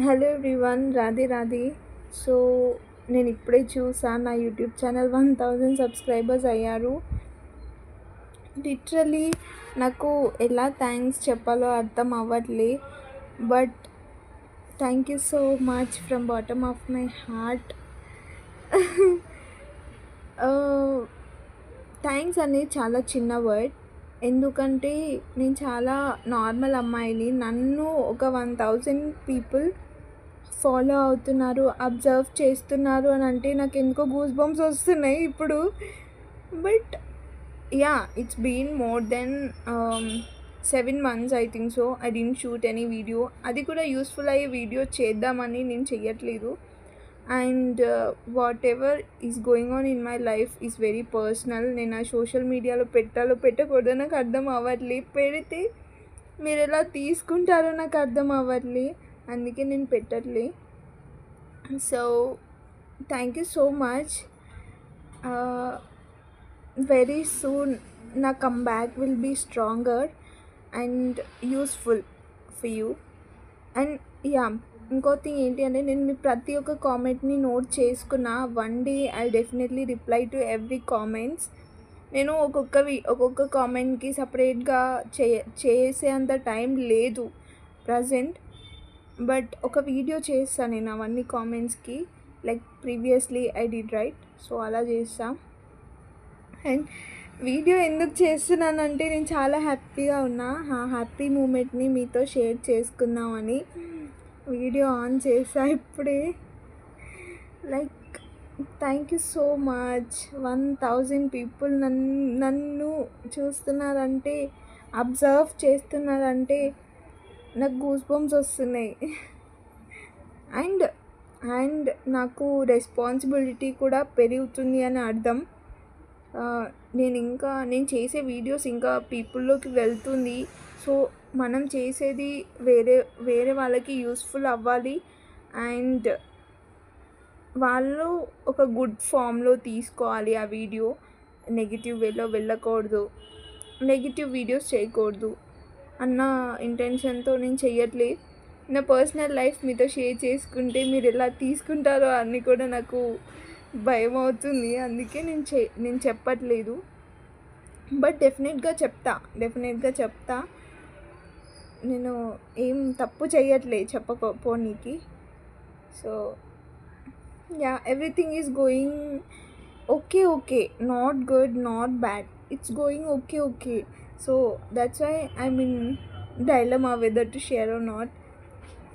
Hello everyone, Radhe Radhe. So నేను ఇప్పుడే చూసా నా యూట్యూబ్ ఛానల్ 1000 సబ్స్క్రైబర్స్ అయ్యారు. లిటరలీ నాకు ఎలా థ్యాంక్స్ చెప్పాలో అర్థం అవ్వట్లే. But thank you so much from bottom of my heart. Thanks అనేది చాలా చిన్న వర్డ్. ఎందుకంటే నేను చాలా నార్మల్ అమ్మాయిని. నన్ను ఒక 1000 పీపుల్ ఫాలో అవుతున్నారు, అబ్జర్వ్ చేస్తున్నారు అని అంటే నాకు ఎందుకో గూస్ బంప్స్ వస్తున్నాయి ఇప్పుడు. But ya, it's been more than 7 months I think so. I didn't shoot any video. అది కూడా యూస్ఫుల్ అయ్యే వీడియో చేద్దామని నేను చెయ్యట్లేదు. And whatever is going on in my life is very personal. నేను ఆ సోషల్ మీడియాలో పెట్టాలో పెట్టకూడదో నాకు అర్థం అవ్వట్లే. పెడితే మీరు ఎలా తీసుకుంటారో నాకు అర్థం అవ్వట్లే. అందుకే నేను పెట్టట్లే. So thank you so much. Very soon నా comeback will be stronger and useful for you. And yeah, ఇంకో థింగ్ ఏంటి అంటే, నేను మీ ప్రతి ఒక్క కామెంట్ని నోట్ చేసుకున్న. One day I definitely reply to every comments. నేను ఒక్కొక్క కామెంట్కి సపరేట్గా చేసే అంత టైం లేదు ప్రజెంట్. బట్ ఒక వీడియో చేస్తాను నేను అవన్నీ కామెంట్స్కి, like previously I did right. So అలా చేస్తా. అండ్ వీడియో ఎందుకు చేస్తున్నానంటే నేను చాలా హ్యాపీగా ఉన్నా. ఆ హ్యాపీ మూమెంట్ని మీతో షేర్ చేసుకుందామని వీడియో ఆన్ చేసా ఇప్పుడే. Like thank you so much. 1000 people నన్ను చూస్తున్నారంటే, అబ్జర్వ్ చేస్తున్నారంటే నాకు గూస్ బంప్స్ వస్తున్నాయి. అండ్ అండ్ నాకు రెస్పాన్సిబిలిటీ కూడా పెరుగుతుంది అని అర్థం. నేను చేసే వీడియోస్ ఇంకా పీపుల్లోకి వెళ్తుంది. సో మనం చేసేది వేరే వేరే వాళ్ళకి యూస్ఫుల్ అవ్వాలి. అండ్ వాళ్ళు ఒక గుడ్ ఫామ్లో తీసుకోవాలి ఆ వీడియో. నెగిటివ్ వేలో వెళ్ళకూడదు, నెగిటివ్ వీడియోస్ చేయకూడదు అన్న ఇంటెన్షన్తో నేను చెయ్యట్లే. నా పర్సనల్ లైఫ్ మీతో షేర్ చేసుకుంటే మీరు ఎలా తీసుకుంటారో అని కూడా నాకు భయం అవుతుంది. అందుకే నేను చెప్పట్లేదు. బట్ డెఫినెట్గా చెప్తా. నేను ఏం తప్పు చేయట్లే చెప్పకపోనీకి. So yeah, everything is going okay. Not good, not bad. It's going okay. So that's why I mean dilemma whether to share or not.